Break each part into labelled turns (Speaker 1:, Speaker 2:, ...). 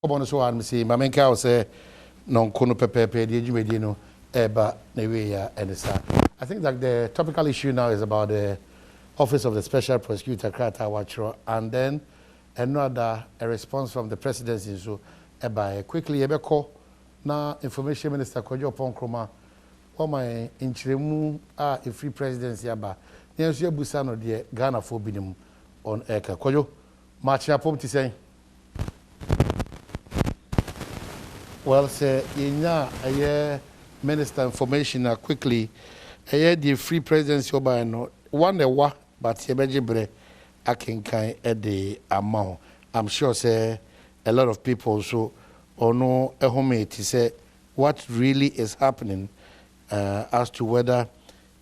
Speaker 1: Obono so an say mamenka o say non kono pepepe the adwumadi no eba na we ya enisa. I think that the topical issue now is about the Office of the Special Prosecutor Krata Wachro, and then another a response from the presidency. So eba quickly ebeko na Information Minister Kojo Ponkroma o my inchiremu a free presidency aba. Nyenso abusa no de Ghana for binim on eka. Kojo Martin Apom ti say. Well, say inya aye Minister Information quickly aye the free presidency oba no one wa but yebejibre akinkan e the amount. I'm sure say a lot of people so ono ehome ti say what really is happening as to whether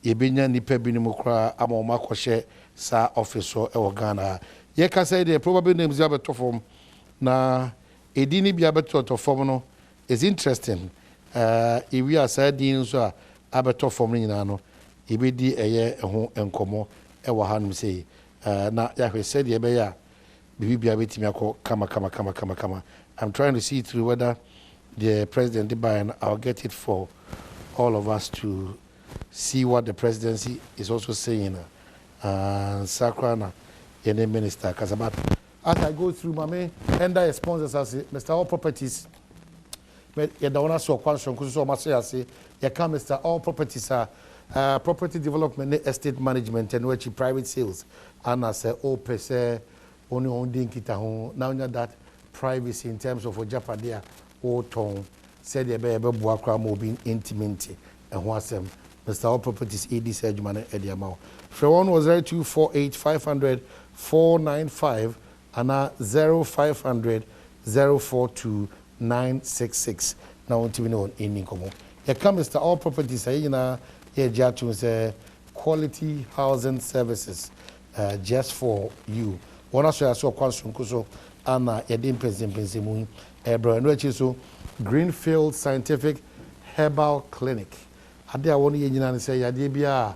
Speaker 1: yebinya nipa binimu kra amoma kwhye sa office o e Ghana. Ye ka say the probably names abeto form na edini bia beto form no is interesting. If we are saying so, abeto form nyina no, ibedi eye ho enkomo e wa hanum say na Yahweh said ye be ya bibia betimi akọ kama. I'm trying to see through whether the president and I'll get it for all of us to see what the presidency is also saying. Sakrana yene minister kasabat. As I go through my main ender sponsors as Mr. All Properties. But you don't want to question because so much I say you can Mr. All Properties are property development, estate management, and which private sales. And I say oh per se only on kita home now that privacy in terms of Japadia or tone said the baby buakra being intimate and what's them Mr. All Properties ED Sedgman Eddie amount. For one was 0248 500 495 and 0500 042 966. Now, want to know in income. Here comes Mr. All Properties. Here jatu quality housing services just for you. One also I saw Kwansunkuso and Adom Mpensenpensenmu. Ebro so Greenfield Scientific Herbal Clinic. Ade a woni yenyina say yade bia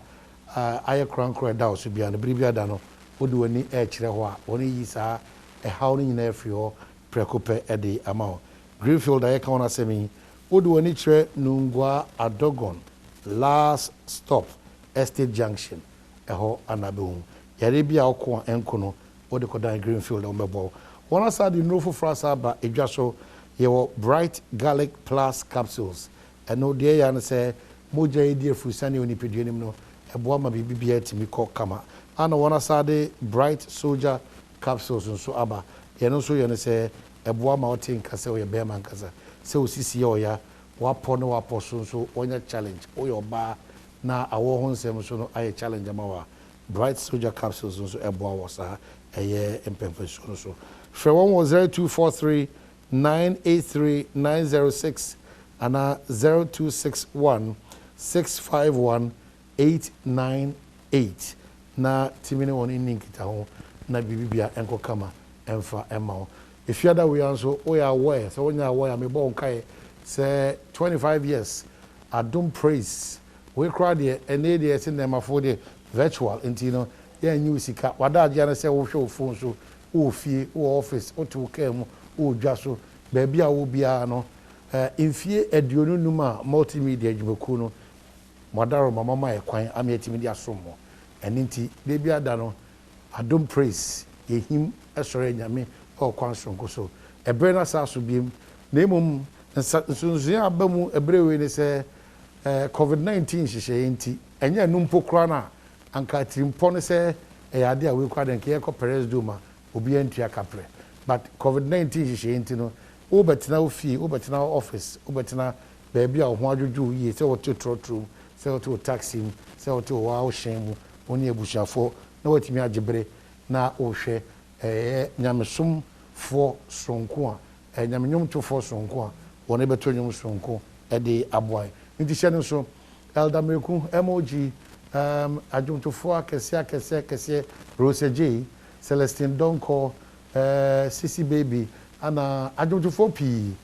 Speaker 1: aye krankro da so bia no bribia da no odu ani e kire ho a woni yi sa e haw ni nyina afri ho prekope e de amount. Greenfield I can want to say me. Odu ani kire Nungwa Adogon last stop Estate Junction. Eho anabehu. Yare bia okwa enkono odi kodan Greenfield ombebo. One side the no for frasa ba edwaso ye bright garlic plus capsules. Eno de ya na say moja edi efusani oni peduanim no ebo ma bibia timi ko kama. Ana one side bright soldier capsules nso aba. Ye no so ye na say eboa ma otin kase o ye be man kase se osisi o ya wapo no wapo so onya challenge o yo ba na awo ho nsem so no aye challenge ma wa bright soldier capsules so eboa wo sa eye empemfeso so free one was 0243 983 906 and 0261 651 898 na timine won inni kita ho na bibibia enko kama emfa emma. If you are that way, also, we are aware. So when you are aware, I'm born kai say 25 years. Adom praise. We cry there and they are in them for the virtual. And you know, yeah, new sika. What that you say? We show phone so. Oh, fee, oh, office, oh, to came, oh, just so. Baby, I will be no. In fear, Ediono Numa multimedia Jukuno. Madaro, my mama, a quine. I'm yet media sumo. And inti, baby, I don't know. Adom praise. Ye him a surrender me. Or Kwanson so a brainer sass will be name and soon abamu a brewery they say COVID-19 she ain't and ya numpo crana and catrim ponese a idea we quite and care Perez Duma will be entry capre. But COVID-19 she ain't no but now fee, but now office, but now baby or what you do ye sell to trotro, sell to a taxi, sell to a wow shame, only a busha for no what me ajibre na oshe. Nyamesum for sonko a nyamenyum to for sonko one ebe to nyum sonko e de aboy nti hye so elder meku MOG adwum to for kese Rose J Celestine Donko Sisi Baby ana adwum to for P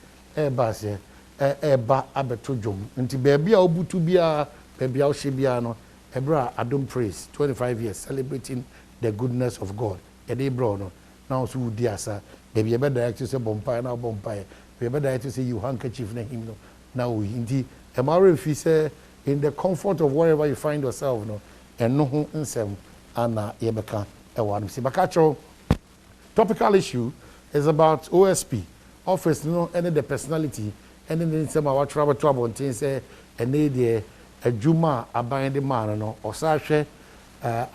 Speaker 1: ba se ba abeto dwom nti baby a obutu bia baby a ohye bia no ebra Adom praise 25 years celebrating the goodness of God. Ede bro no now so diasa baby be direct to say bompire now bompire baby direct to say you handkerchief na him no now we indeed e ma refi say in the comfort of wherever you find yourself no eno ho nsem ana ye beka e wa no se baka cho topical issue is about OSP office no and the personality and then some our trouble things say and they adwuma aban de man no osa hwe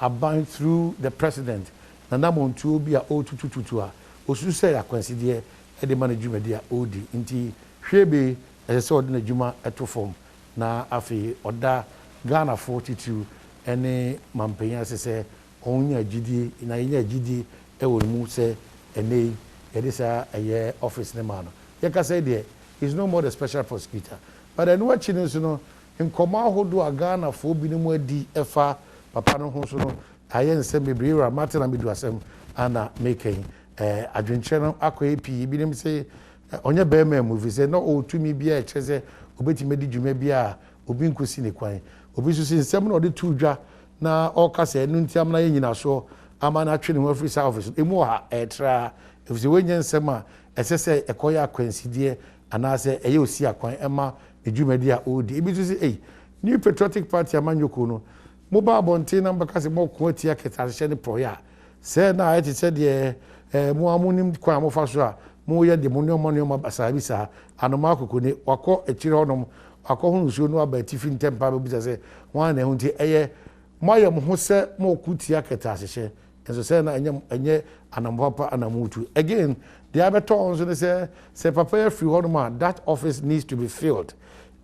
Speaker 1: aban through the president na na montu bi a otutututu a osu say akwanside e de man adwuma de a odi nti hwebe e say odi na adwuma eto form na afi oda Ghana 42 ene mampenya se onya gidi na yenya gidi e wo mu se ene yede sa eye office ne man no yeka say there is no more the special prosecutor but then what chin so no nkoma hodo a Ghana fo bi ne mu adi efa papa no ho so no aye nsem bebre Martin Amidu asem ana making adwenche no akoe pi bi nim say onye be ma movie say no o tumi bia e chese obetime di dwuma bia obi nkosi ne kwan obi so say nsem no de tu dwa na o ka say nu ntiam na ye nyina so ama na atwe ne ho free office emu ha etra if you wenye nsem a esese ekoya akwansidie ana say eye osi akwan ema edwumadi a odi ebi so say new patriotic party amanyoko no mobile bonte number ka say mo ko atia ketase ne proya say na eti say de mo amunim kwa mo fa so a mo ye de mo ne mo basabi sa anoma akoko ne wakọ ekire honom akọ hu nsuo no aba tifi ntempa be bi say wan na hunti eye moye mo ho say mo kutia ketase enso say na enye anampa anamutu again the abeto onso ne say papa free honom that office needs to be filled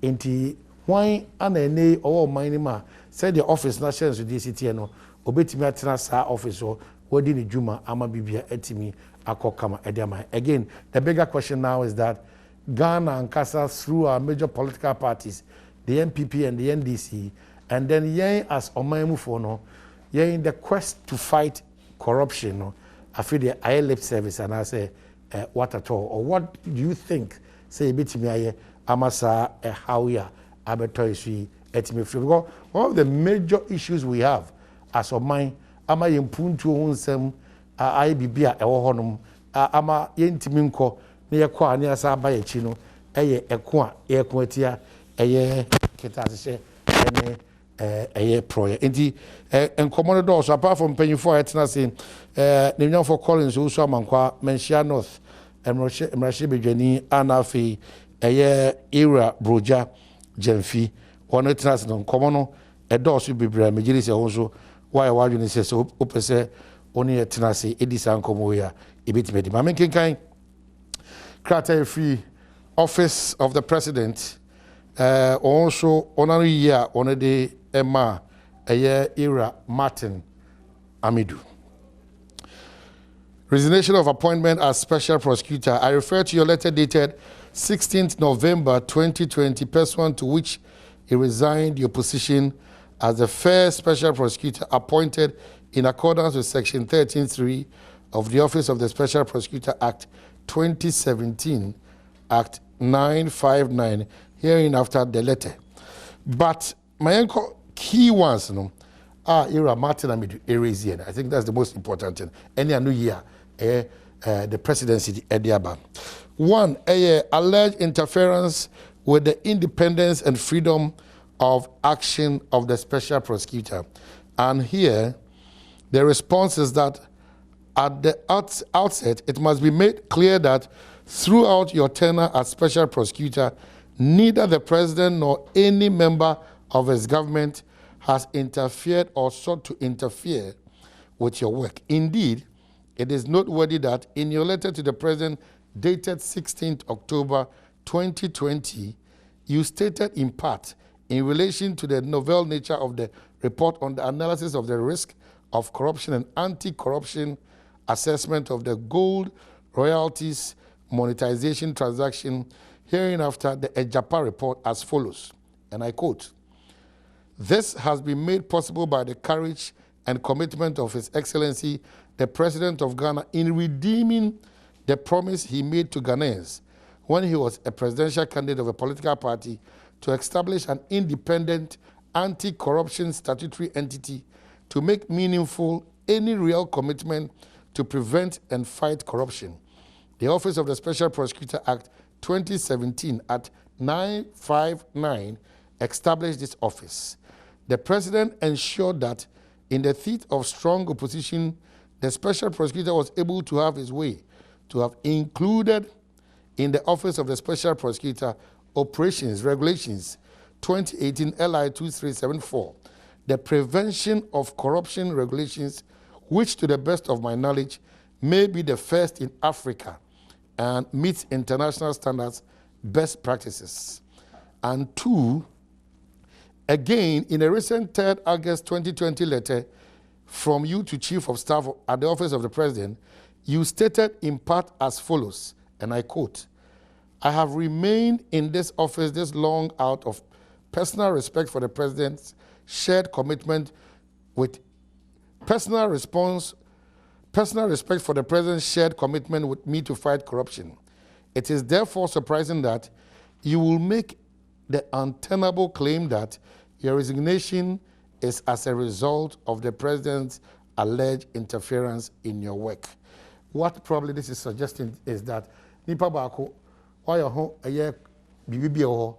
Speaker 1: inti why ana ene owo man ma say the office na share so DCT no obetimi atena sa office o wodi ne dwuma ama bibia etimi akokama edema again the bigger question now is that Ghana and Kasa through our major political parties the NPP and the NDC and then yen as omamu for no yen in the quest to fight corruption no I feel the eye lip service and I say what at all or what do you think say betimi aye amasa how ya abetoisi etimi free because one of the major issues we have as of mine ama yempuntu honsem aye bibia ewo honom ama yentimi nko ne yekọ ani asa ba yachi no eye eko atia eye ketasese ene eye proye enti enkomo do so apart from panyfo etna say ne nyan for Collins so amankwa mentia north emrashe bedwani anafi eye era broja Jemfi one etnas no nkomo no edo so bibra megiri se ho so why wadwene se so opese oni etnase edisa nkomo ya ebitimedi ma menkenkan krata free office of the president also honorary year on the Emma era Martin Amidu. Resignation of appointment as special prosecutor. I refer to your letter dated 16th November 2020, pursuant to which he resigned your position as the first special prosecutor appointed in accordance with Section 13(3) of the Office of the Special Prosecutor Act 2017, Act 959, herein after the letter. But my key ones, era Martin Amidu erased. I think that's the most important thing. Any new year, the presidency Ediaba. One, alleged interference with the independence and freedom of action of the special prosecutor. And here, the response is that at the outset, it must be made clear that throughout your tenure as special prosecutor, neither the president nor any member of his government has interfered or sought to interfere with your work. Indeed, it is noteworthy that in your letter to the president dated 16th October 2020, you stated in part, in relation to the novel nature of the report on the analysis of the risk of corruption and anti-corruption assessment of the gold royalties monetization transaction, hereinafter the Ejapa report as follows, and I quote, "This has been made possible by the courage and commitment of His Excellency, the President of Ghana, in redeeming the promise he made to Ghanaians when he was a presidential candidate of a political party to establish an independent anti-corruption statutory entity to make meaningful any real commitment to prevent and fight corruption. The Office of the Special Prosecutor Act 2017 at 959 established this office. The President ensured that in the teeth of strong opposition, the Special Prosecutor was able to have his way, to have included in the Office of the Special Prosecutor Operations Regulations 2018 LI 2374, the Prevention of Corruption Regulations, which to the best of my knowledge may be the first in Africa and meets international standards, best practices. And two, again, in a recent 3rd August 2020 letter from you to Chief of Staff at the Office of the President, you stated in part as follows, and I quote, "I have remained in this office this long out of personal respect for the President's shared commitment with personal respect for the President's shared commitment with me to fight corruption. It is therefore surprising that you will make the untenable claim that your resignation is as a result of the President's alleged interference in your work." What probably this is suggesting is that nipa bako oyo ho eye bibibi ho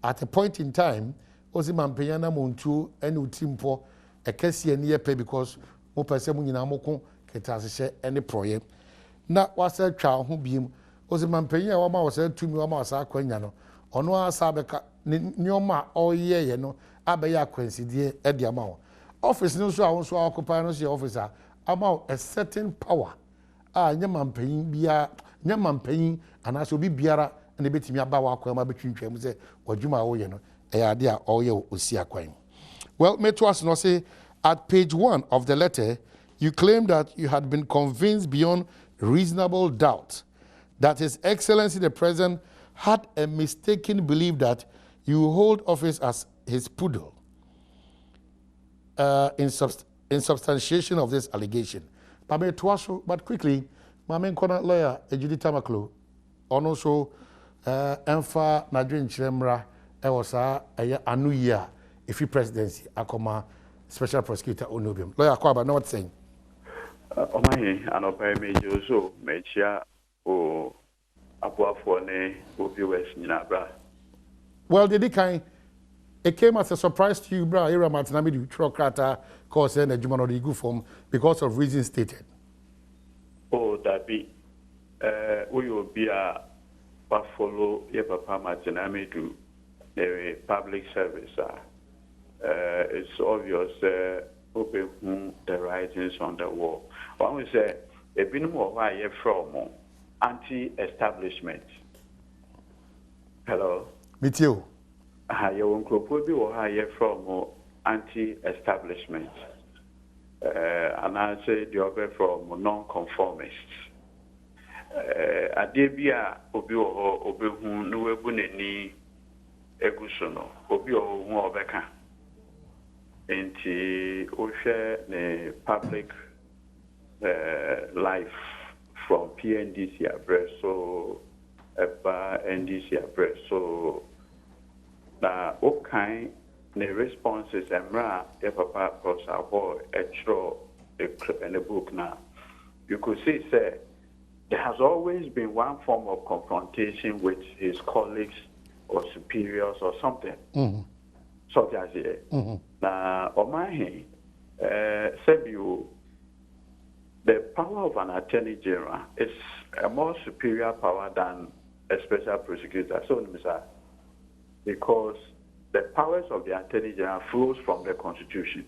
Speaker 1: at a point in time osi mampenya na montu ene utimpo ekesi ene ye pe because mo pese mo nyina mo ko ketasehye ene proye na wasa twa ho biem osi mampenya wa ma wasa tumi wa ma wasa akwanya no ono asa beka nyoma oye ye no abeya akwansidie e dia ma wo office no so a so occupy no so officer ama a certain power nyama mpanyin bia nyama mpanyin anaso obi biara na betimi aba wa akwa ma betwintwam se wadwuma wo ye no e ade a oye osi akwan. Well, me to us no say at page 1 of the letter you claim that you had been convinced beyond reasonable doubt that His Excellency the President had a mistaken belief that you hold office as his poodle in substantiation of this allegation. But quickly, my main corner lawyer, Ejudi Tamaklo, also Enfa Nadrin Chiremra, Ewosa, Anu year, if you presidency, Akoma, Special Prosecutor Onubium. Lawyer Kwaba, know what saying?
Speaker 2: Omahe, Anopa Major, so, Mechia, or Apuafone, Obi Nabra.
Speaker 1: Well, did it came as a surprise to you, bra, Era Martin Amidu, Trocrata, cause and a Juman or the good form because of reasons stated.
Speaker 2: Oh, that be, we will be a follow your papa Martin Amidu, the public service. It's obvious, open the writings on the wall. One will say, a bit more why from anti-establishment. Hello?
Speaker 1: Me too.
Speaker 2: You won't be or from anti-establishment. And I say the other from non-conformists. Adebia obi hu no ebuneni egusono obi hu obeka. Enti ohwe ne public life from PNDC address so eba NDC address so na okay the responses emra e papa prosabo etro in the book now you could see say there has always been one form of confrontation with his colleagues or superiors or something such as here na omahi said you the power of an attorney general is a more superior power than a special prosecutor so because the powers of the Attorney General flows from the Constitution.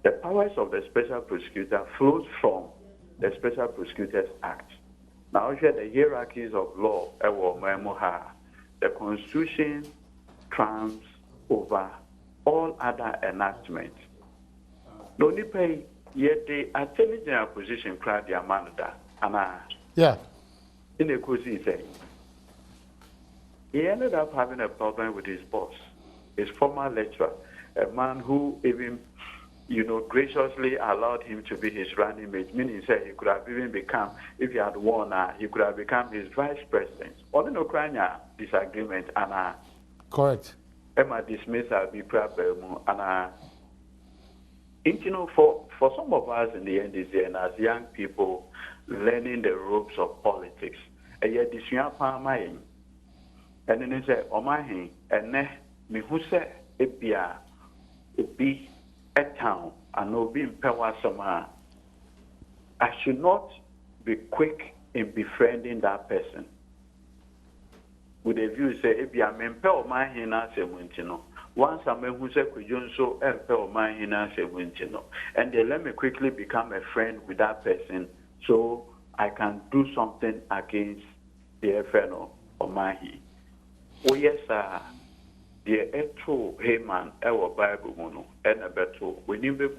Speaker 2: The powers of the Special Prosecutor flows from the Special Prosecutors Act. Now, here the hierarchies of law, the Constitution trumps over all other enactments. No need yet the Attorney General position cried the Amanda.
Speaker 1: Yeah.
Speaker 2: In the Kusi say. He ended up having a problem with his boss, his former lecturer, a man who even, graciously allowed him to be his running mate, meaning he could have even become, if he had won, he could have become his vice president. All in Ukraine, disagreement, and
Speaker 1: correct.
Speaker 2: Emma dismissal be and You know, for some of us in the NDC and as young people learning the ropes of politics, and yet this young farmer, and then they say, "Oh my, and me who say it be a town and no be in power somewhere." I should not be quick in befriending that person with a view say, "If you are my hina say no." Once I'm who say so my hina say no, and then let me quickly become a friend with that person so I can do something against the friend of my. Oh yes, sir. The eto Haman our Bible mono and a beto when you be.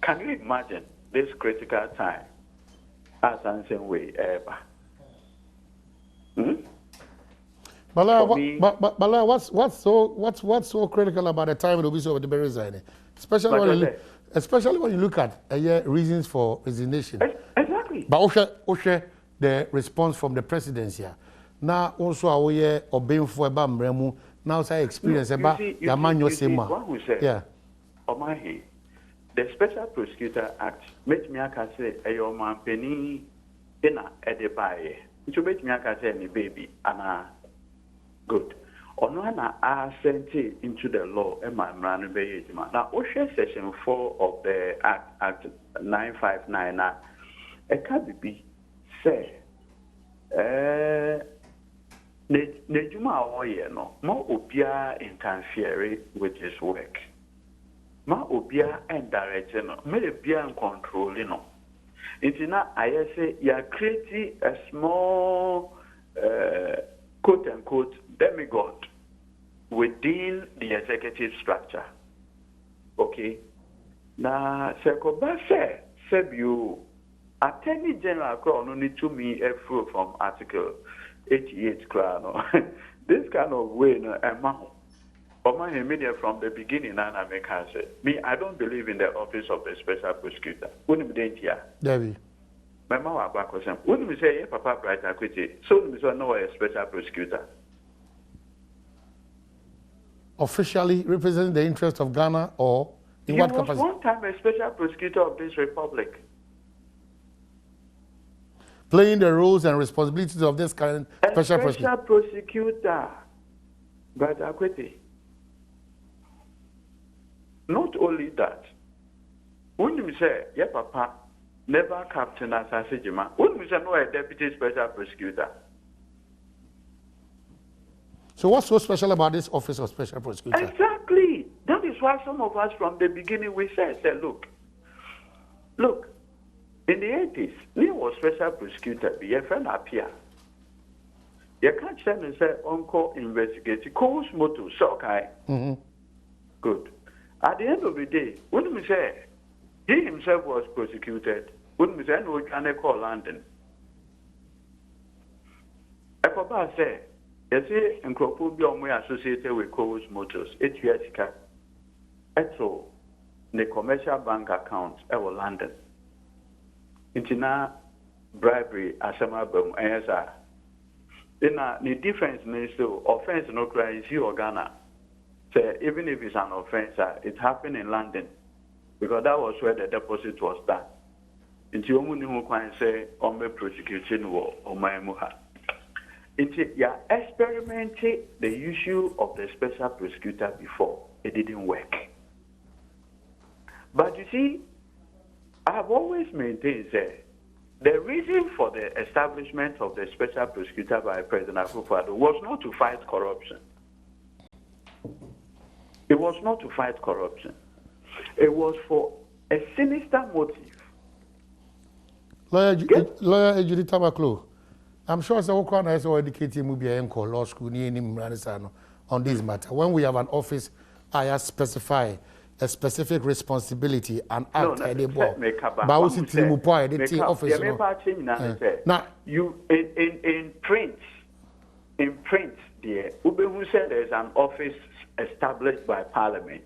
Speaker 2: Can you imagine this critical time as answering way ever?
Speaker 1: Bala, what's so critical about the time it will be so to be resigning? Especially when you look at reasons for resignation.
Speaker 2: Exactly.
Speaker 1: But also the response from the presidency. Now also our obeying for Bambremu. Now say experience about the man you say
Speaker 2: yeah. The Special Prosecutor Act make me say a man penny in a edebaye. It will make me say any baby and good. Onwana are sent into the law and my man be now OSHA section 4 of the Act 959 it can be say Nejuma oye no ma obia interfere with his work. Ma obia indirect no me bia control no. Intina I say you are creating a small quote unquote demigod within the executive structure. Okay. Na sekoba say you Attorney General Crown need to me a from Article 88 crown. This kind of way no amount. Media from the beginning and I make her say me I don't believe in the office of the Special Prosecutor. Wouldn't be here.
Speaker 1: Debbie.
Speaker 2: My mama back was saying, wouldn't we say Papa Bright Equity? So we know a Special Prosecutor.
Speaker 1: Officially representing the interest of Ghana or in what capacity?
Speaker 2: He was one time a Special Prosecutor of this republic.
Speaker 1: Playing the roles and responsibilities of this current Special
Speaker 2: Prosecutor. Bright Equity. Not only that, wouldn't we say, yeah, Papa, never captain as I said, wouldn't we say no a Deputy Special Prosecutor?
Speaker 1: So what's so special about this office of Special Prosecutor?
Speaker 2: Exactly. That is why some of us from the beginning we said look, in the 80s, Neil was Special Prosecutor, be a friend up here. You can't send and say, Uncle investigate, Cole's motto, so okay. Good. At the end of the day, wouldn't we say, he himself was prosecuted, wouldn't we say, no, we can call London. Papa say, you see, and Kropo associated with Cole's Motors, 8 years ago. Eto, the commercial bank account, London. Intina bribery, Asama Bum, ASR. Then the difference means so offense no crime is you or Ghana. So even if it's an offense, it happened in London because that was where the deposit was done. Into Omunihu can say Ome prosecution or Maemuha. Into ya experimented the issue of the Special Prosecutor before. It didn't work. But you see, I have always maintained that the reason for the establishment of the Special Prosecutor by President Akufo-Addo was not to fight corruption. It was not to fight corruption. It was for a sinister motive.
Speaker 1: Lawyer Ejudi Tabaklo, I'm sure someone has educated me in law school on this matter. When we have an office, I specify a specific responsibility and act at the board.
Speaker 2: Now, you in print, there, Ubehu said there's an office established by Parliament.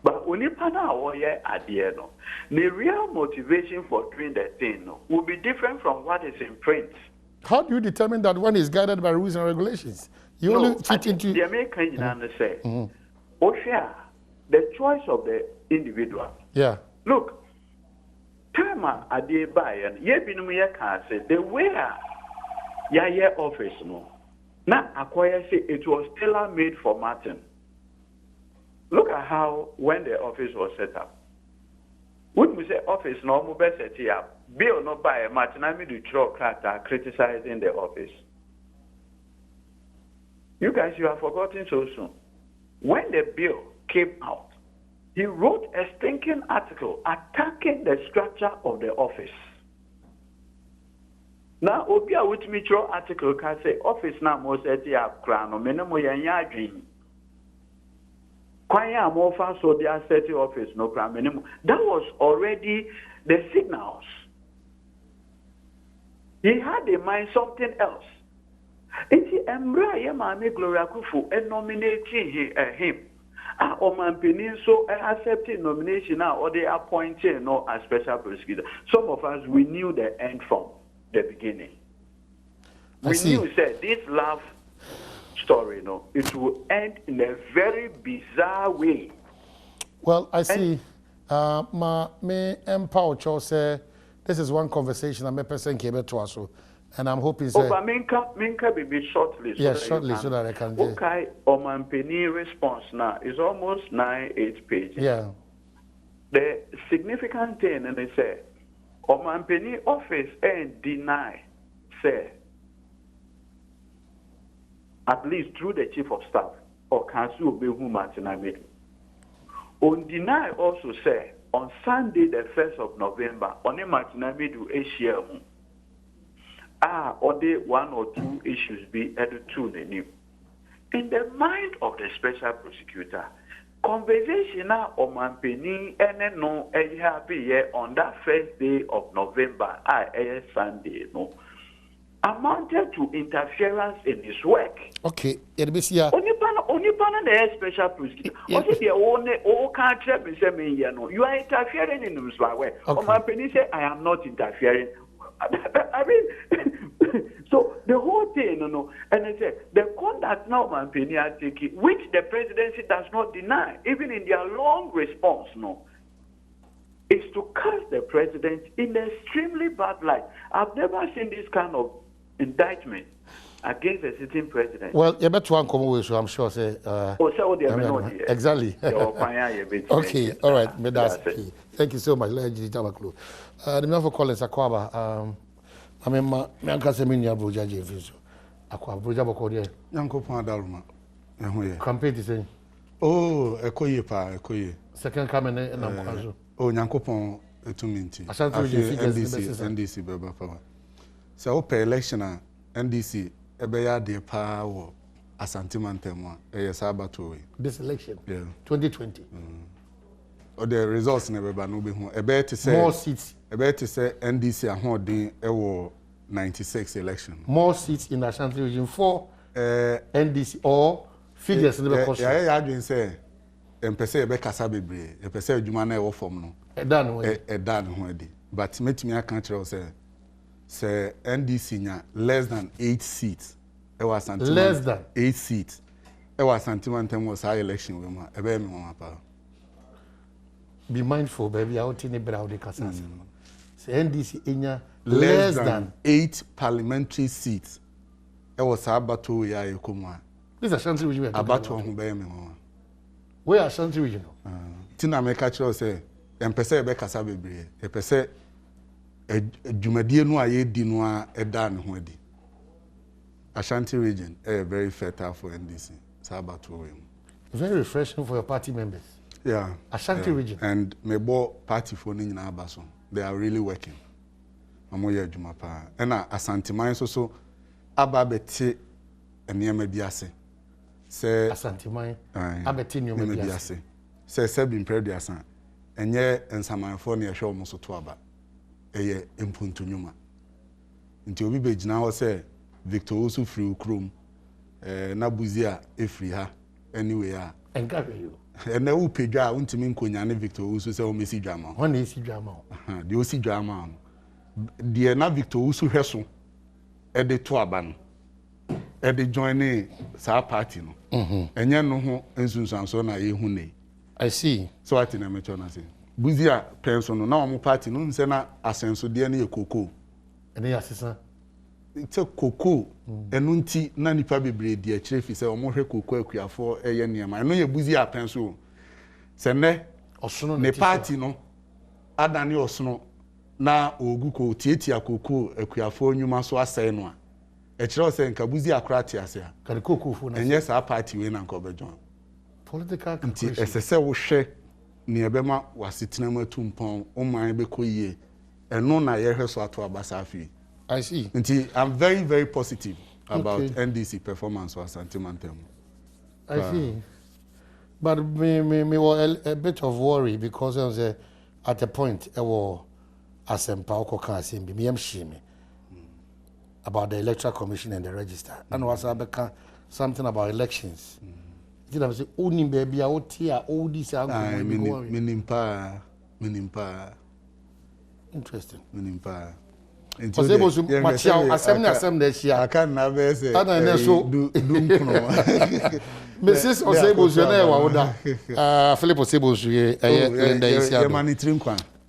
Speaker 2: But when you pan out at the end, the real motivation for doing the thing will be different from what is in print.
Speaker 1: How do you determine that one is guided by rules and regulations? You only fit into
Speaker 2: the American say, Osha, the choice of the individual.
Speaker 1: Yeah.
Speaker 2: Look, time at the buy and ye been me can say the way ya office no. Now acquire say it was tailor made for Martin. Look at how when the office was set up. When we say office no more set up, bill no buy Martin Amidu criticizing the office. You guys, you have forgotten so soon. When the bill came out, he wrote a stinking article attacking the structure of the office. Now, Obia with Mitro article can say office now more set up crown or minimum dream. Kwaya more fast so they are setting office no crown minimum. That was already the signals. He had in mind something else. It's Embra Yamame Gloria Akufo and nominating him. Oman Peninsula accepting nomination now or they appointing no as special prosecutor. Some of us we knew the end from the beginning. We knew said this love story, no, it will end in a very bizarre way.
Speaker 1: Well, I see. Me empower Cho say this is one conversation I'm a person came to us. And I'm hoping
Speaker 2: so. Oh, Minka be shortly.
Speaker 1: Yes, shortly, so that I can.
Speaker 2: Okay, Oman Penny response now is almost 9-8 pages.
Speaker 1: Yeah.
Speaker 2: The significant thing, and they say, Oman Penny office and deny, say, at least through the chief of staff or council be who Martin Amidu. On deny also say on Sunday the 1st of November, on Martin Amidu Asia. Or the one or two issues be added to the new. In the mind of the special prosecutor, conversation on Mampeni and no happy on that first day of November, Sunday, no, amounted to interference in his work.
Speaker 1: Okay, it be here.
Speaker 2: Only the special prosecutor. Only the only country say me, you are interfering in his work. Mampeni say, I am not interfering. I mean, so the whole thing, and I said the conduct now, Mampeni are taking, which the presidency does not deny, even in their long response, is to cast the president in an extremely bad light. I've never seen this kind of indictment against a sitting president.
Speaker 1: Well, you better one come away, so I'm sure. Say, exactly. Okay, all right, thank you so much. Let's just have a clue. The man for calling Sakwaba. I mean, my uncle said, "Me near Bruja Jeff. Akwa Bruja Bokodia.
Speaker 3: Akufo-Addo.
Speaker 1: Campaign is saying,
Speaker 3: oh, Ekoye.
Speaker 1: Second coming in Namkazo.
Speaker 3: Oh, Nyankopon etuminti. NDC beba power. So open election NDC ebeya de power Asante Mantemwa Sabato.
Speaker 1: This election,
Speaker 3: yeah,
Speaker 1: 2020.
Speaker 3: Or the results never be no be home. Ebe to say
Speaker 1: more seats.
Speaker 3: Ebe to say NDC ahoden ewo 96 election.
Speaker 1: More seats in Ashanti region for NDC or figures in the course.
Speaker 3: Yeah, I say empese ebe kasa bebre. Empese adwuma na ewo form no.
Speaker 1: Edan
Speaker 3: ho edi. But metimi aka kire say NDC nya less than 8 seats. Ewa Asante.
Speaker 1: Less than
Speaker 3: 8 seats. Ewa Asante Mantemwa sa election we ma ebe me ho apa.
Speaker 1: Be mindful, baby. Out in the Browdy Casas. NDC Inya less than
Speaker 3: 8 parliamentary seats. It was Abato ya Yukuma.
Speaker 1: This is Ashanti region.
Speaker 3: Abato Hubeme.
Speaker 1: Where are Ashanti region?
Speaker 3: Tina Mekacho say, and Pese Becasa Bebre, a Pese a Jumadie Noa Ye Dinoa Edan Huedi. Ashanti region, very fertile for NDC. Sabato.
Speaker 1: Very refreshing for your party members.
Speaker 3: Yeah.
Speaker 1: Ashanti region.
Speaker 3: And Mebo party for Nina Abason. They are really working. Amoya Jumapa. And Asante Mine so Ababeti and Yamediase. Say
Speaker 1: Asante Mine. Abeti Yamediase.
Speaker 3: Say Sebin Prediasan. And ye and Samanfonia show Moso Tuaba. Eye Impuntu Numa. Into Bibage now say Victor Usu Free Krum. Nabuzia Efriha. Anyway.
Speaker 1: And carry you.
Speaker 3: And now Pedra won't mean Kunyani Victor Usu say Messi drama.
Speaker 1: One is drama.
Speaker 3: The OC drama. The na Victor Usu Heson at the Tuaban at the joining sa party no. And yan no ho ensunsan so na ye hune.
Speaker 1: I see.
Speaker 3: So I think I'm trying to say. Buzia pension na omo party no nse na asenso de na ekoko.
Speaker 1: Ene ya sesa.
Speaker 3: It's a koko enu nti na nipa bebre di akire fi se omo hwe koko akuafo eye niam. Eno ye buzia pension. Se ne
Speaker 1: Osono
Speaker 3: ne party no adane osono na ogu ko tietia koko akuafo nyuma so asai no a. E kire o se nka buzia akrati ase a.
Speaker 1: Ka koko fu na.
Speaker 3: Enye sa party we na nka obejon.
Speaker 1: Political
Speaker 3: Nti esese wo hwe ni ebema wasetena matumpon o man be koyie eno na ye hwe so ato abasa afi.
Speaker 1: I see.
Speaker 3: Nti I'm very very positive about NDC performance or Santimantem.
Speaker 1: I see. But me was a bit of worry because I was at a point I was asempa okoka asembi me am shame about the electoral commission and the register. And was abeka something about elections. Did I say only baby out here all this
Speaker 3: minimpa
Speaker 1: interesting.
Speaker 3: Minimpa.
Speaker 1: Because they was Matiao assembly here.
Speaker 3: I can't never say.
Speaker 1: Mrs. Osebo's your name, Philip Osebo's Linda is
Speaker 3: here.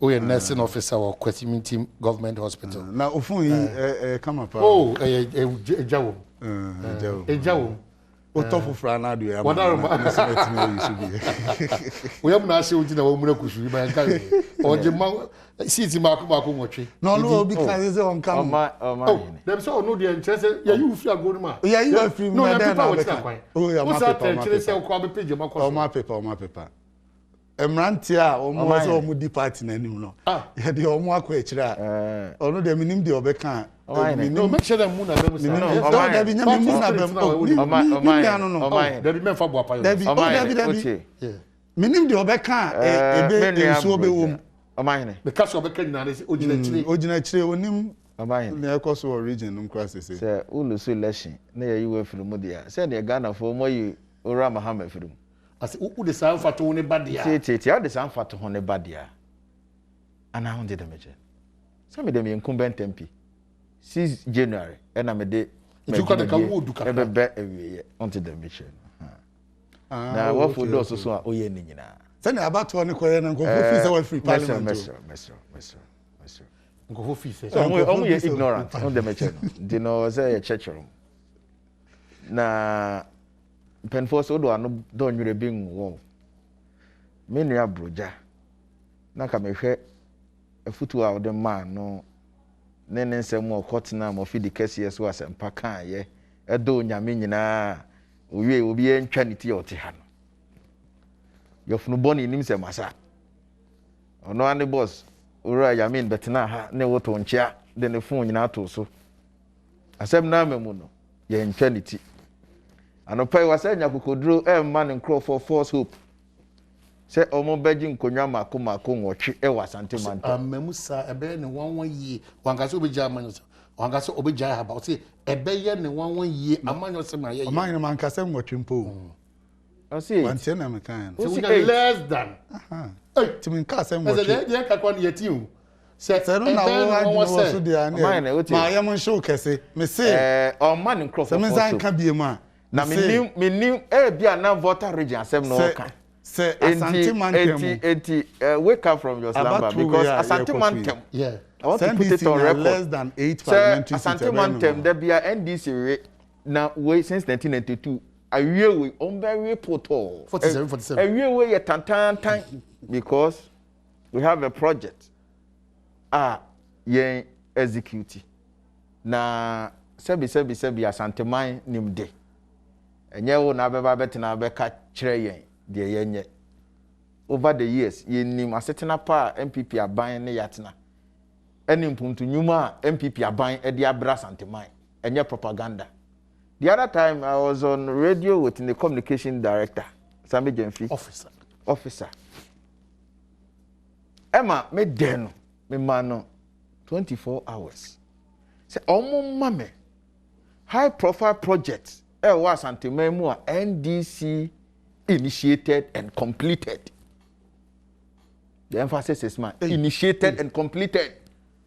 Speaker 1: Oh, a nursing officer or Kwesimi Team Government Hospital.
Speaker 3: Now, Ofun, come up.
Speaker 1: Oh, a Jawo. A Jawo.
Speaker 3: What top of Ranadu?
Speaker 1: We have not seen the woman who should be or the city Marco.
Speaker 3: No, because it's on camera.
Speaker 1: Oh, there's all no the interest. Yeah, you feel good, man.
Speaker 3: Yeah, you are free.
Speaker 1: No,
Speaker 3: oh, yeah, my paper. Emrantia, almost all moody party in any no. Ah, yeah, the Omo Quachra. Oh, no, the minimum the Obecan.
Speaker 1: No, make sure the moon are them.
Speaker 3: Minim the Obecan, a bit so be womb.
Speaker 1: The castle of Becan is originally
Speaker 3: onim. Near Kosovo region, crisis.
Speaker 4: Sir, Ulusu election. Near you were from Mudia. Send a Ghana for more you or Ramahamed from.
Speaker 1: I said, who the sound for Tony Badia?
Speaker 4: Say, the sound for Tony Badia. And I wanted the major. Some of them incumbent MP. 6 January, and I'm a day.
Speaker 1: If you got the Kawood, you can
Speaker 4: bet every year until the mission. Now, what for those who are Oyenina?
Speaker 3: Send about 20 coin and go free parliament.
Speaker 1: Go for fees.
Speaker 4: Only ignorant on the mission. Do know, say a church room. Now, Penforce Odo and don't you being warm. Many are broja. Naka me a foot out the man, no. Nene se mo kotna mo fi de kese so asempa kan ye edo nyame nyina owie obi entwa niti ote ha no yofunu boni nim se masa ono ane boss ora yamin betena ha ne woto nchia de ne fon nyina to so asem na memu no ye ntwa niti anopai wasa nya kokoduro emma ne nkro for false hope se omo beji nkonwa mako nwotwe e wasante manta
Speaker 1: amamusa ebe ne 11 ye wangase obeja amanyo wangase obeja ha ba o se ebe ye ne 11 ye amanyo se ma ye
Speaker 3: amanyo man kase nwotwe mpo
Speaker 4: o se
Speaker 3: wante na mekan
Speaker 1: se less than
Speaker 3: eh timin kase nwotwe
Speaker 1: se ye ka kwa ne yetiu
Speaker 3: se no na wo so dia ne ma ye mon show kese me se
Speaker 4: o man nkro for
Speaker 3: se me zan ka bie ma
Speaker 4: na menim e bia na voter region asem no ka.
Speaker 3: Say Asante Mantem.
Speaker 4: Wake up from your slumber because Asante Mantem.
Speaker 1: Yeah.
Speaker 4: I want to put it on record.
Speaker 3: Less than 8 parliamentary seats.
Speaker 4: Asante Mantem, there be a NDC now way since 1992. A year we on very portal.
Speaker 1: 47.
Speaker 4: A year we a tan because we have a project. Yeah, execute. Na sebi Asante Man nimde. Enye wo na beba betina beka kire yen. De yenye over the years yenim asetena pa MPP aban ne yatena eni mpuntu nyuma MPP aban e de abra santeman enye propaganda. The other time I was on radio with the communication director Sami Jemfi officer Emma me deno me mano 24 hours say omo mame high profile projects e wa santeman mu a NDC initiated and completed. The emphasis is initiated and completed.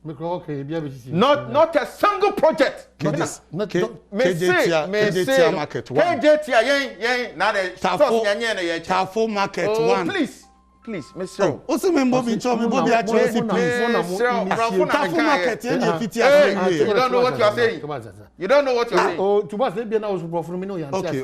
Speaker 4: Not a single project.
Speaker 3: KJT market one.
Speaker 4: KJT now the
Speaker 3: Tafo market one.
Speaker 4: Please, Mr.
Speaker 3: Also me Bobby Tafo market
Speaker 4: You don't know what you are saying. You don't know what you are saying.
Speaker 1: Oh, to us maybe now okay.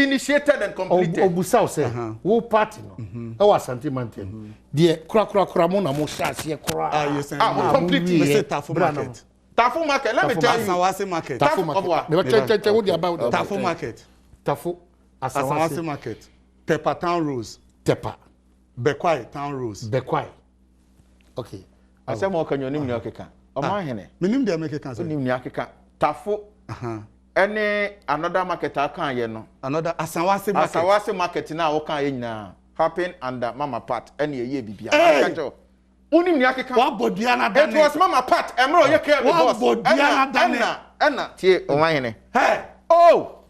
Speaker 4: Initiated and completed.
Speaker 1: Obusao say, wo party no. E wa Asante Mountain. The kura mo na mo share kura.
Speaker 3: Yes.
Speaker 4: Completely.
Speaker 3: Tafo market.
Speaker 4: Tafo market. Let me tell you.
Speaker 3: Asawase market.
Speaker 1: Tafo market. Me tell what about
Speaker 3: Tafo market.
Speaker 1: Tafo
Speaker 3: Asawase market. Tepa Town Rose.
Speaker 1: Tepa.
Speaker 3: Bekwai Town Rose.
Speaker 1: Bekwai. Okay.
Speaker 4: Asem o kan yonim ni okeka. O ma hene.
Speaker 3: Minim de make kan say.
Speaker 4: Onim ni akeka. Tafo. Any another market akan ye no.
Speaker 3: Another Asawase market.
Speaker 4: Asawase market na wo kan ye nyina. Happen under Mama Pat any ye bibia. Akajo. Onim ni akeka.
Speaker 3: Wa bodua na dane.
Speaker 4: It was Mama Pat. Emro ye care boss.
Speaker 3: Wa bodua na dane.
Speaker 4: Ena tie o ma hene.
Speaker 3: Hey.
Speaker 4: Oh.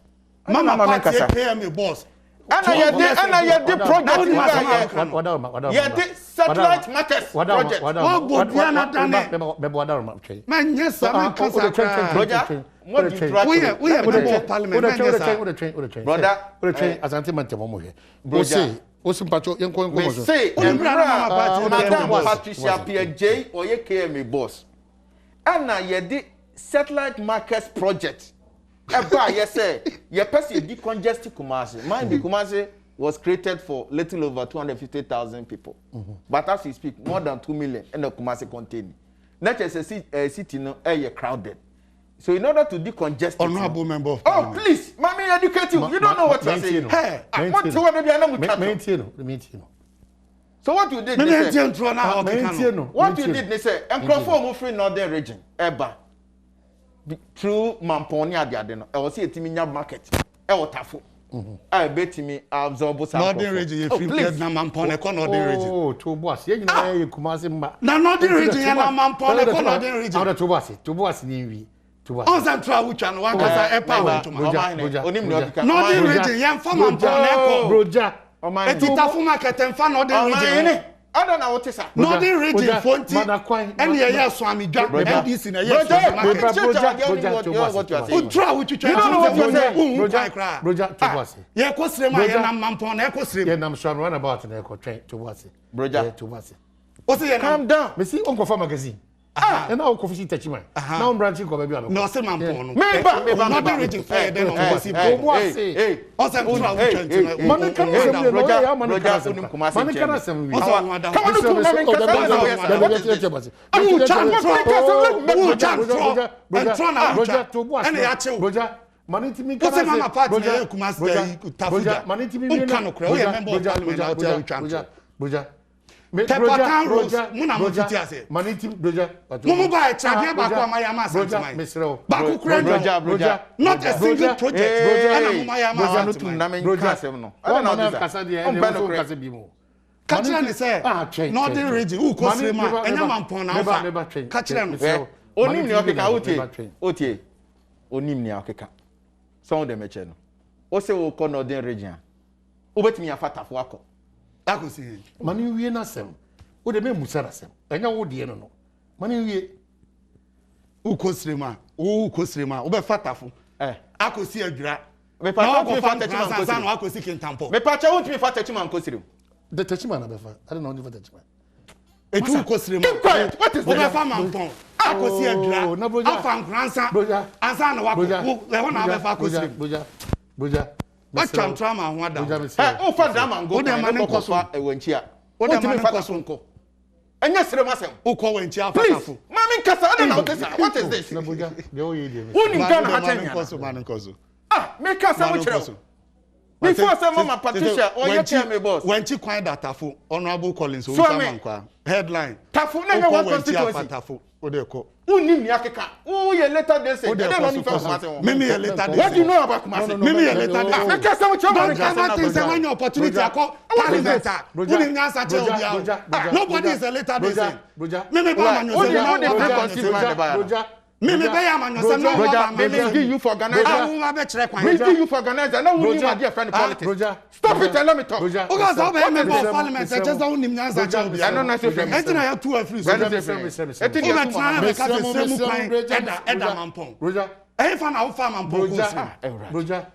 Speaker 3: Mama Pat ye pay me boss.
Speaker 4: Ana ye de project ye de satellite market project.
Speaker 3: Wa bodua na dane. Man yes man kasa.
Speaker 4: Roger, what do you try?
Speaker 3: We are parliament.
Speaker 4: Brother,
Speaker 1: Asante Mountain mo he. O simpacho yenko
Speaker 4: we say Madam Patricia PJ or ye KMA boss. Ana ye de satellite market project. Eba yes say ye person decongested Kumasi. Mind the Kumasi was created for little over 250,000 people. But as we speak, more than 2 million in the Kumasi contain. Not just a city no crowded. So in order to decongest
Speaker 3: honorable member of parliament.
Speaker 4: Oh please, mommy educate you. You don't know what you're saying.
Speaker 1: Hey,
Speaker 4: what you want to be So what you did what you did they say Akufo mo free northern region eba through Mamponi ade no e was say etiminya market e wotafo I bet me absorb some
Speaker 3: northern region you free na Mamponi ko northern region
Speaker 1: oh to boss ye nyina ye Kumasi mba
Speaker 3: na northern region ya na Mamponi ko northern region
Speaker 1: awda to boss ni wi
Speaker 3: on central which and one kasa epa to northern region ya mfa Mamponi ko
Speaker 1: broja
Speaker 3: etitafo market mfa northern region
Speaker 4: I don't know what is that.
Speaker 3: Northern region fonti any year so am dwa NDC na yes
Speaker 4: what you are saying.
Speaker 3: Ultra which you
Speaker 4: don't know what you are saying.
Speaker 1: Broja to boss
Speaker 3: ye ko srema ye na Mampon na ko srema
Speaker 1: ye nam swan run about na ko train to boss
Speaker 4: broja
Speaker 1: to boss
Speaker 3: o say
Speaker 4: calm down
Speaker 1: me see on confirm magazine and now coffee Tachima now branching ko baby
Speaker 3: no say Mampon
Speaker 4: me ba
Speaker 3: northern region fair then on go see
Speaker 4: hey
Speaker 3: o say ultra which
Speaker 1: man can say broja man can say
Speaker 3: Tepa Rose, muna mufiti ase.
Speaker 1: Maniti broja.
Speaker 3: Mumu ba etrade ba kwa mayama santimai. Ba ku broja. Not a single project. Broja na mayama santimai.
Speaker 1: Broja no. I don't know kasa de e no kasa bi mo.
Speaker 3: Kachira ni say. Northern region who ko srema enya Mampon na afa. Kachira ni say.
Speaker 4: Onim ni okeka otie. Onim ni okeka. Some of them eche no. O se wo ko Northern region. O betimi afatafo akọ.
Speaker 3: Akosi
Speaker 1: mani wie na sem o de me musara sem enya wo de no mani wie
Speaker 3: ukosrema o be fatafo akosi adwira
Speaker 4: me pa ko
Speaker 3: fata chima no akosi kintampo
Speaker 4: me pa cha wo timi fata chima nkosiri
Speaker 1: de tachima na be fa I don't know the tachima
Speaker 3: etu ukosrema
Speaker 4: what is
Speaker 3: the fa Mampon akosi adwira afa nkransa ansa na wako we na be fa akosiri
Speaker 1: broja
Speaker 3: what can trauma hwada
Speaker 4: o fa drama ngo
Speaker 3: de man nko so
Speaker 4: ewanchi a
Speaker 3: o de man nko so nko
Speaker 4: enya sere masem
Speaker 3: o ko wanchi afatafo
Speaker 4: mami nkasa I don't know what is this
Speaker 1: na broja de o ye de
Speaker 4: uni ngana ha tanya
Speaker 3: man nko so
Speaker 4: me kasa wo kire before say Mama Patricia o ye tell me boss
Speaker 3: wanchi kwan datafo honorable Collins o saman headline
Speaker 4: tafo na nya one constituency
Speaker 3: tafo o de ko
Speaker 4: unim ni akeka o ye later day say they don't even Kumasi won
Speaker 3: mimi ye later day
Speaker 4: what do you know about Kumasi
Speaker 3: mimi ye later day
Speaker 4: me kasa wo chama
Speaker 3: don't say when your opportunity akọ parliament unim nyansa che obi nobody is a later day say
Speaker 1: broja
Speaker 3: mimi ba man you say
Speaker 4: broja
Speaker 5: Me be ya man say no
Speaker 4: Broja, me give you for organizer.
Speaker 5: I be chere kwan.
Speaker 4: Me give you for organizer. Now we need my dear friend politics.
Speaker 1: Broja.
Speaker 4: Stop it and let me talk.
Speaker 1: Broja.
Speaker 5: O ga so be member of parliament just that unim nyansa cha obi.
Speaker 4: I don't know if
Speaker 5: Enti na ya two free so. O be try be ka se semu kwan eda mampon.
Speaker 1: Broja.
Speaker 5: Eh fa na wo fa mampon ko si.
Speaker 1: Broja.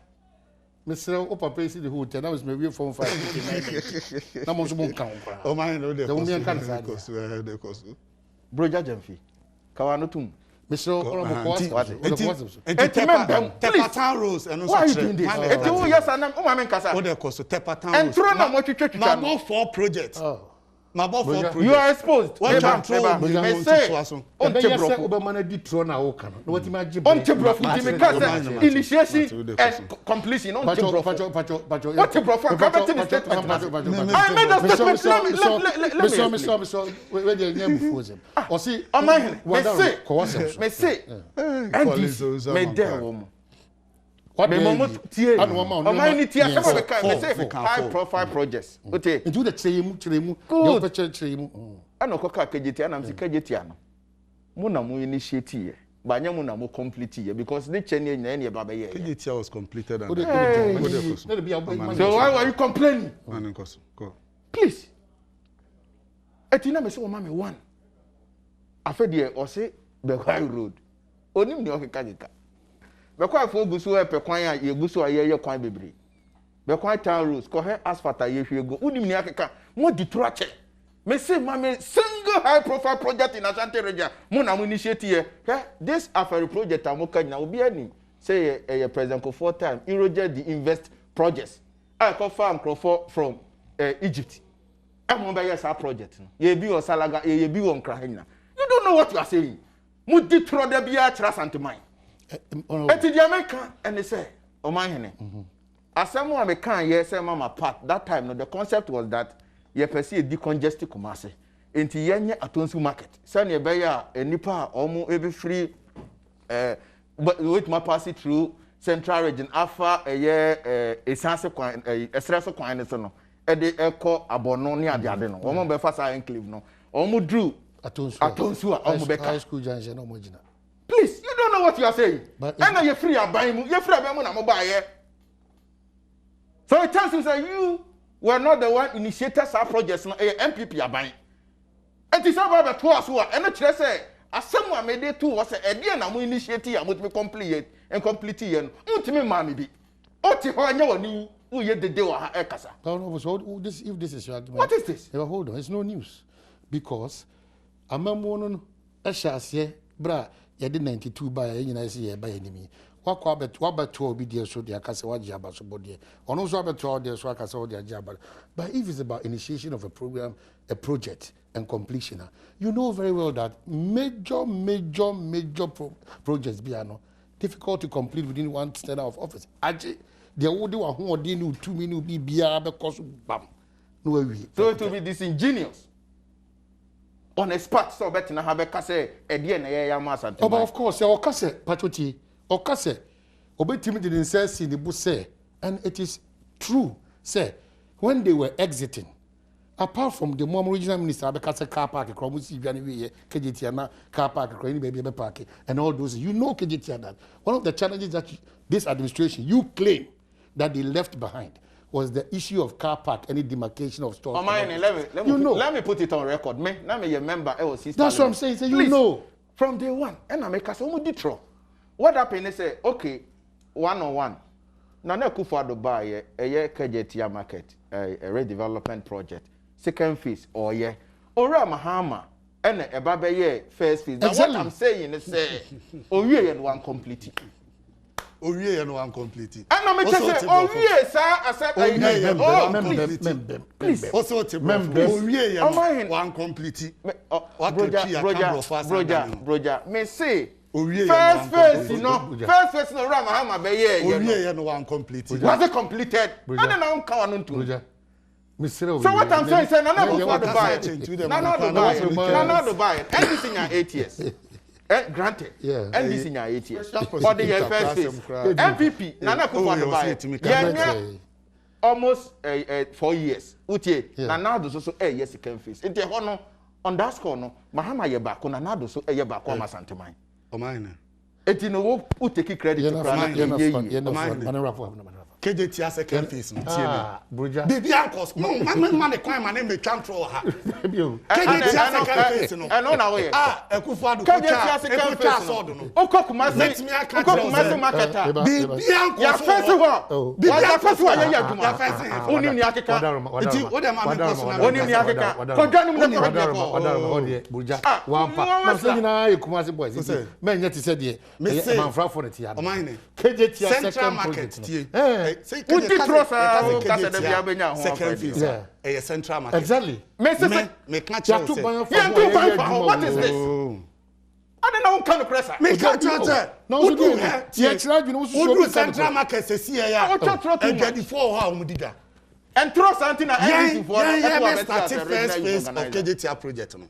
Speaker 1: Mr. Papa is the hotel. That was maybe 4 or 5. Now, most won't count.
Speaker 5: Oh, my Lord, the woman can say,
Speaker 4: Broja Jemfi. Kawanotum.
Speaker 1: Mr.
Speaker 5: Tepatan Rose and
Speaker 4: why are you doing this? Yes, and I'm Oman Casa.
Speaker 5: What they call so Tepatan
Speaker 4: and throw no more church.
Speaker 5: My 4 projects. My 4 projects.
Speaker 4: You are exposed.
Speaker 5: What can throw me say?
Speaker 1: On Obama did throw now. What imagine
Speaker 4: on Tibro initiation and completion on Tibro. What Tibro? Government is statement. I made a statement.
Speaker 1: Let me name before them. Or see,
Speaker 4: me say, and this made them.
Speaker 1: What
Speaker 4: me moment tie o man ni tie some of the say high profile projects okay
Speaker 1: into the tremu the picture tremu
Speaker 4: ana okoka kejeti ana msi kejeti ano mu na mu initiate ye ba nya mu na mu complete ye because the chene nya na e ba ye
Speaker 3: kejeti was completed and
Speaker 4: so why are you complaining
Speaker 3: go
Speaker 4: please etina me say o ma me one afede o say the high road onim ni okeka geka Bekwa fo gusu e pekwan a ye gusu a ye kwan bebre. Bekwa town roads ko he asphalt a ye hwego. Unim ni akeka mo diturache. Me say mama single high profile project in Ashanti region. Mo na mo initiate here. This affair project amoka na obi ani say a president ko 4 time enrolled the invest projects. I call farm from Egypt. E mo be yes project no. Ye bi o salaga ye bi won krahina. You don't know what you are saying. Mo dituro da bia kira santeman. Eti the American and they say, "Oh my hene." Asemu American ye say mama part that time no the concept was that ye perceive decongested Kumasi. Enti yenye atonsu market. Say ne be ya enipa omo e be free but wait my pass it through central region afa essence kwan esreso kwan ne so no e de ekọ abono ne ade no. Omo be fa sa enclave no. Omo drew atonsu a omo be high
Speaker 1: school junction omo gina.
Speaker 4: Please, you don't know what you are saying. And you're free abayi mu. You're free abayi mu na mo buy here. So it tells you that you were not the one initiators of projects no MPP abayi. And this about to us who are and it say asemu made to was e dey na mo initiate ya mo to complete and complete yen. Untimi ma me bi. Oti ho anya woni who ye dede wa ha ekasa.
Speaker 1: No, so this if this is your argument.
Speaker 4: What is this?
Speaker 1: Hold on, it's no news. Because amamo no ehase bra ye did 92 by a see by enemy. What to obi dear so the akase wa jaba so body. On also about there so akase their jaba. But if it's about initiation of a program, a project and completion, you know very well that major projects be difficult to complete within 1 standard of office. Actually, there would do 2 minutes be because bam. No way.
Speaker 4: So it will be disingenuous. On a spot so better na have kase edie na ye yamasa.
Speaker 1: Oh, but of course, o kase patoti, o kase obetimi didn't say in the book say, and it is true. Say when they were exiting, apart from the more regional minister abekase car park kromusi biane we kejetiana car park any baby park and all those, you know kejetiana. One of the challenges that this administration you claim that they left behind was the issue of car park, any demarcation of stores.
Speaker 4: Let me put it on record. Me, now me a member.
Speaker 1: That's what I'm saying. So you know
Speaker 4: from day one. And I make us almost ditro. What happened? They say, okay, 101. Now na Akufo-Addo buy a KJTR market, a redevelopment project, second phase or Ora Mahama and a baby first phase. Now what I'm saying is say, oh yeah, and one complete.
Speaker 3: Oh yeah, no one complete.
Speaker 4: And I'm say, oh yes, I said, please.
Speaker 3: Also, oh yeah, one complete. What
Speaker 4: Broja, me say, first phase, you know, first phase no Rama Hama be here.
Speaker 3: Oh yeah, no one complete.
Speaker 4: Was it completed? I don't know how on to.
Speaker 1: So
Speaker 4: what I'm saying is, I'm not going to buy it. Not to buy it. Everything are 8 years. Granted, and this in your 8 years. For the first phase, MVP, Nana Akufo-Addo buy it. Yeah, almost 4 years. Utie, Nana do so yes, second phase. It's on that score, no. Mahama ye back on Nana do so ye back on my santimine.
Speaker 5: Omine.
Speaker 4: Eti no wo take credit to plan
Speaker 5: KJT second phase no tie me.
Speaker 1: Broja.
Speaker 5: Bibi ankos. No, man kwan man me twantro ha. KJT second phase no.
Speaker 4: I know na we.
Speaker 5: Akufo-Addo
Speaker 4: KJT second phase no. Okokuma market.
Speaker 5: Bibi ankos.
Speaker 4: Ya fese ho. Bibi ankos ho ya aduma.
Speaker 5: Ya fese.
Speaker 4: Onim ni akeka.
Speaker 5: Eti wo dem am koso na.
Speaker 4: Onim ni akeka. Kodwa nim na
Speaker 1: Odie Broja. Wampa. Na so nyina Ekumasi boys. Men nyati se de. Manfra for it ya.
Speaker 5: Omine.
Speaker 1: KJT
Speaker 5: Central market tie.
Speaker 4: What did trust second
Speaker 5: phase? A central market.
Speaker 1: Exactly.
Speaker 4: Me
Speaker 5: can't tell you.
Speaker 4: What is this? I don't know what kind of press.
Speaker 5: Me can't tell you.
Speaker 1: No, so do you
Speaker 5: central market se see ya. And 24 how we did that.
Speaker 4: And trust something
Speaker 5: and for first phase of KJT project no.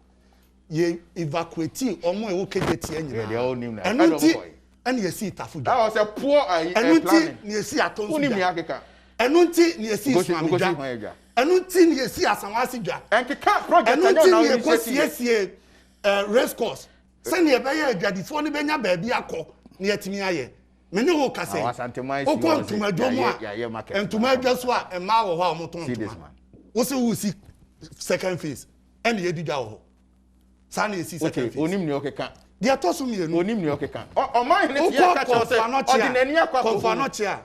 Speaker 5: Ye evacuate omo e wo KJT anyina. And you see Tafuja.
Speaker 4: That was a poor
Speaker 5: planning. You see Atonsuja. And until you see Swamija. And until you see Asamwasija.
Speaker 4: And the project.
Speaker 5: And until you see race course. Send your bayer the phone benya baby ako near Timiaye. Many will say, oh, come to my doma and to my Joshua and Mao Moton. See this man. Also, who see second phase. And you did our Sunny see second phase. They are tossing me.
Speaker 4: Onim ni okeka. O man ne tia ka cho se ordinary akwa
Speaker 5: Konfanotia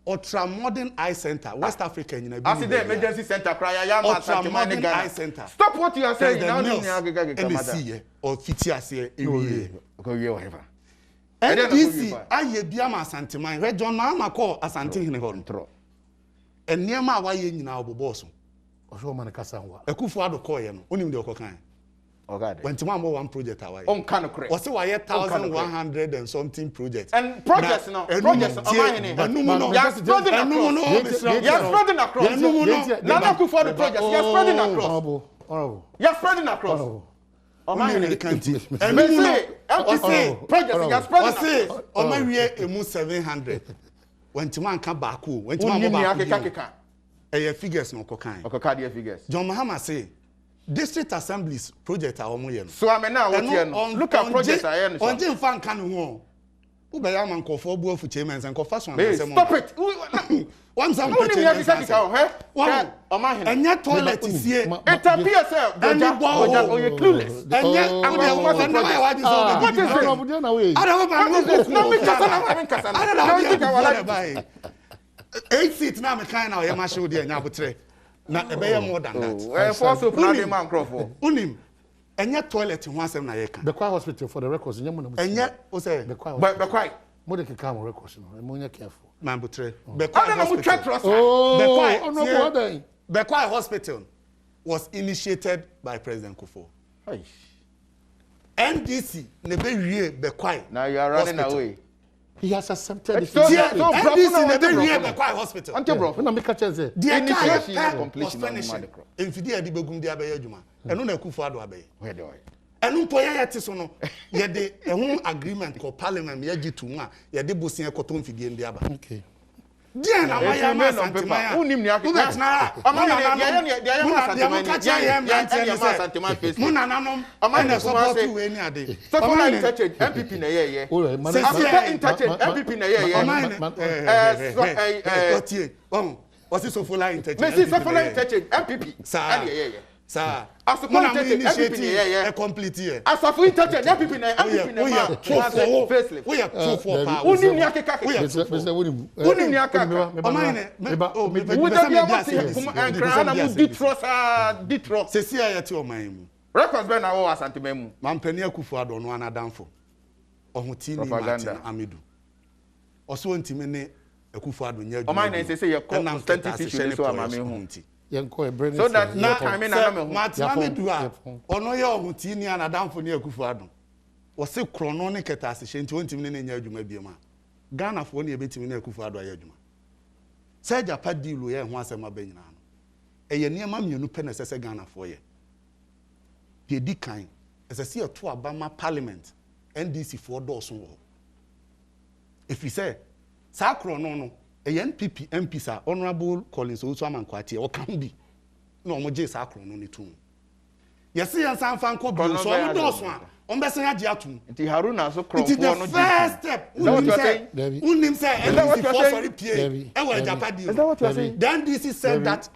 Speaker 5: Ultra Modern Eye Center West Africa nyina bi.
Speaker 4: As the emergency center cry ya ma
Speaker 5: Modern Eye Center.
Speaker 4: Stop what you are saying now ni akeka
Speaker 5: kamada. MSC or fiti ase ewie.
Speaker 4: Ko ye whatever.
Speaker 5: NDC aye bia ma Asanteman region na ma call Asante hene ho ntro. Eniema wa ye nyina obobo so.
Speaker 1: Osho man kasa nwa.
Speaker 5: Akufo-Addo call ye no. Onim de okokan. When tomorrow one project away.
Speaker 4: On kind of
Speaker 5: was it 1,100 and something projects.
Speaker 4: And projects no. Projects on You're spreading across. Nana Akufo-Addo projects. You're spreading across. You're spreading across. On my hand,
Speaker 5: can't you?
Speaker 4: And we say projects. You're spreading across.
Speaker 5: On my way, 700. When tomorrow come back, when tomorrow figures no cocaine.
Speaker 4: Okay, figures.
Speaker 5: John Mahama say. District assemblies project are omo
Speaker 4: so I mean now look at projects I am
Speaker 5: on Jim fan kan ho who be am nkofo bu afu chairman and kofa so
Speaker 4: stop it
Speaker 5: one some
Speaker 4: one
Speaker 5: enya toilet sie
Speaker 4: it appears oh you clueless
Speaker 5: enya what is it I don't know 8 feet now me kind now you ma show there nya botre na ebeye more than that.
Speaker 4: Force of na man crofo.
Speaker 5: Unim. Enye toilet ho asem na ye ka.
Speaker 1: Bekwai hospital for the records nyemo na mo.
Speaker 5: Enye o say
Speaker 4: Bekwai.
Speaker 1: Mo de keka mo records no. Mo nya careful.
Speaker 5: Man botre. Bekwai
Speaker 4: hospital.
Speaker 5: Bekwai hospital was initiated by President Akufo. NDC ne be wie Bekwai.
Speaker 4: Now you are running away.
Speaker 1: He has accepted it.
Speaker 5: So NDC ne be wie Bekwai hospital.
Speaker 1: Ante bro, na make chance say.
Speaker 5: The initiation completion enfidi adi begum dia be adwuma. Eno na Akufo-Addo abaye.
Speaker 4: Where do I?
Speaker 5: Enu mpo ya yete so no ye de ehun agreement ko parliament ye gitu mu a ye de bosia ekoto mfidie ndi aba.
Speaker 1: Okay.
Speaker 5: Dia na waya ma Santeman.
Speaker 4: Unim ni akeka.
Speaker 5: Muna nanom. Amana support we ni ade.
Speaker 4: Sofola interchange MPP na ye. Sofola interchange MPP na ye.
Speaker 5: What's it Sofola interchange?
Speaker 4: Messi Sofola interchange MPP.
Speaker 5: Sa. Sa. Muna initiate a complete here.
Speaker 4: Asafu interchange MPP na MPP na.
Speaker 5: We are 2-4 power.
Speaker 4: Unim ni akeka. Unim ni akeka. Ditro.
Speaker 5: Sesi ayati o man mu.
Speaker 4: Records be na wo Asanteman mu.
Speaker 5: Mampani Akufo-Addo no anadamfo. Ohutini Martin Amidu. Oso ntimi ne Akufo-Addo nya adwuma.
Speaker 4: O man na say ye constant issue so amame hu.
Speaker 1: So
Speaker 4: that now time na me hu.
Speaker 5: Martin Amidu a ono ye ohutini anadamfo ne Akufo-Addo. Wose krono ne ketase henti ontimi ne nya adwuma biema. Ghana fo ne ebetimi ne Akufo-Addo aye adwuma. Seja padilo ye ho asema banyina no. Eye niema mienu pe na sese Ghana fo ye. Di kan esese ye to abama parliament NDC for doso wo. If we say sa krono no NPP MP sa honorable Collins Osuamankwati o kan bi na omo je sa krono ni tum. Yesi yan san fan ko bi so omo doso a Ombesen agye atum.
Speaker 4: Nti Haruna so
Speaker 5: It is the first step. Unim say NDC for sorry PA. Is
Speaker 4: that what you are saying?
Speaker 5: Then NDC said that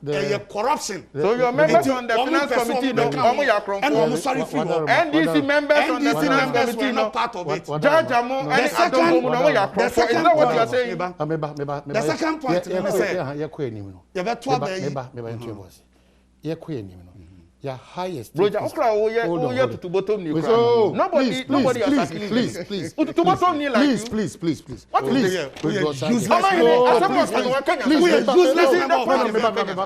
Speaker 5: corruption.
Speaker 4: So your members on the finance committee no omo ya kronfo.
Speaker 5: And sorry for
Speaker 4: NDC members on the finance committee
Speaker 5: not part of it.
Speaker 4: Judge Amo and Adom no omo ya kronfo. Is that what you are saying?
Speaker 5: The second point say you better your highest.
Speaker 4: Roger, to bottom new Nobody attacking.
Speaker 1: Please.
Speaker 4: To bottom new like
Speaker 1: please.
Speaker 4: What is
Speaker 5: this?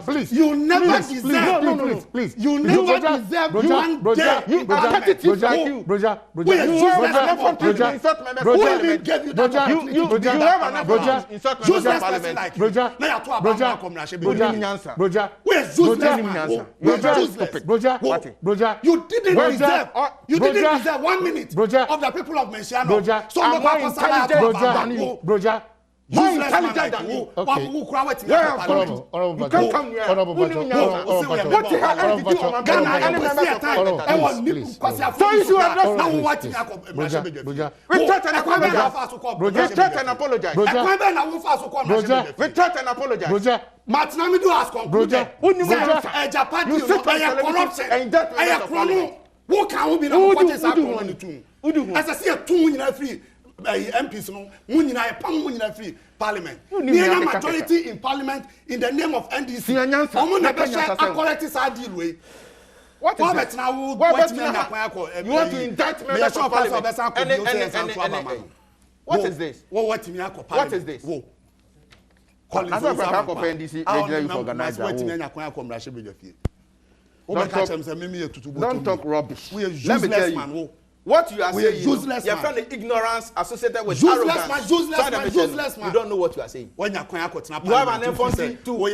Speaker 1: Please.
Speaker 5: You never deserve.
Speaker 1: Please.
Speaker 5: You never deserve one day.
Speaker 4: You are competitive like you.
Speaker 1: Roger.
Speaker 4: You have an effort to insert members of parliament. You have an effort to insert members of parliament.
Speaker 1: Roger.
Speaker 5: You didn't deserve 1 minute of the people of Mpensenpensenmu. So more intelligent than you.
Speaker 1: Okay.
Speaker 5: You can't come here.
Speaker 4: What the hell did you do on
Speaker 5: Martin Amidu has concluded. You sit corruption. Who can be the as I see a 2 free MPs no free parliament. The majority in parliament in the name of NDC. What is it?
Speaker 4: You want to indict members of parliament? What is this? What is this? Don't talk rubbish. Let me tell you. What you are saying is your friend ignorance associated with arrogance.
Speaker 5: Useless man.
Speaker 4: You don't know what you are saying. You have an emphasis to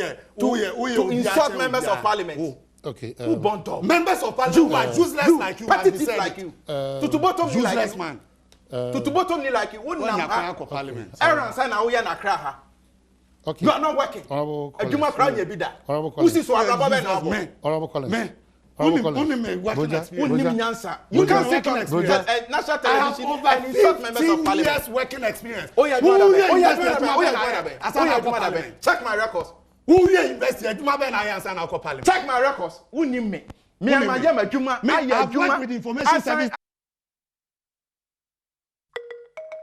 Speaker 4: insult members of parliament.
Speaker 1: Okay.
Speaker 4: Who burnt up?
Speaker 5: Members of parliament who are useless like you.
Speaker 4: Petitive like you. To bottom you like
Speaker 5: useless man.
Speaker 4: To bottom you like you.
Speaker 5: Parliament.
Speaker 4: Aaron say na we na Accra.
Speaker 5: Okay.
Speaker 4: You are not working. Ejuma kra nye bida. Who see so agraba be na abo.
Speaker 1: Honorable Collins.
Speaker 5: You can say
Speaker 4: national television and insult members of parliament.
Speaker 5: Years working experience.
Speaker 4: Check my records.
Speaker 5: Who you invest in parliament?
Speaker 4: Check my records. Who name me? Me and my juma.
Speaker 5: I work with information service.